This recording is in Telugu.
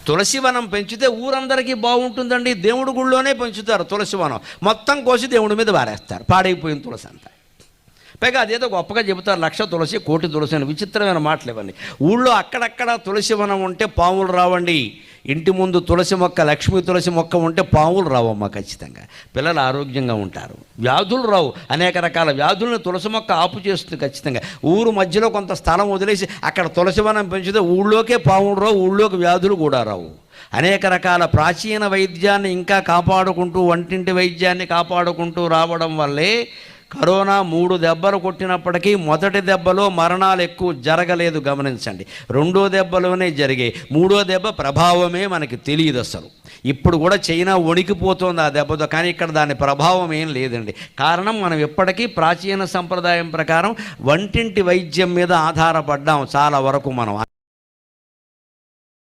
తులసివనం పెంచితే ఊరందరికీ బాగుంటుందండి. దేవుడి గుళ్ళోనే పెంచుతారు తులసివనం, మొత్తం కోసి దేవుడి మీద పారేస్తారు, పాడైపోయిన తులసి అంతా. పైగా అదేదో గొప్పగా చెబుతారు, 1,00,000 తులసి 1,00,000 తులసి అని. విచిత్రమైన మాటలు ఇవన్నీ. ఊళ్ళో అక్కడక్కడ తులసివనం ఉంటే పాములు రావండి. ఇంటి ముందు తులసి మొక్క, లక్ష్మీ తులసి మొక్క ఉంటే పాములు రావమ్మా ఖచ్చితంగా. పిల్లలు ఆరోగ్యంగా ఉంటారు, వ్యాధులు రావు. అనేక రకాల వ్యాధులను తులసి మొక్క ఆపు చేస్తుంది ఖచ్చితంగా. ఊరు మధ్యలో కొంత స్థలం వదిలేసి అక్కడ తులసివనం పెంచితే ఊళ్ళోకే పాములు రావు, ఊళ్ళోకి వ్యాధులు కూడా రావు. అనేక రకాల ప్రాచీన వైద్యాన్ని ఇంకా కాపాడుకుంటూ, వంటింటి వైద్యాన్ని కాపాడుకుంటూ రావడం వల్లే కరోనా 3 దెబ్బలు కొట్టినప్పటికీ మొదటి దెబ్బలో మరణాలు ఎక్కువ జరగలేదు గమనించండి. 2వ దెబ్బలోనే జరిగాయి. 3వ దెబ్బ ప్రభావమే మనకి తెలియదు అసలు. ఇప్పుడు కూడా చైనా వణికిపోతుంది ఆ దెబ్బతో, కానీ ఇక్కడ దాని ప్రభావం ఏం లేదండి. కారణం మనం ఎప్పటికీ ప్రాచీన సంప్రదాయం ప్రకారం వంటింటి వైద్యం మీద ఆధారపడ్డాం చాలా వరకు మనం.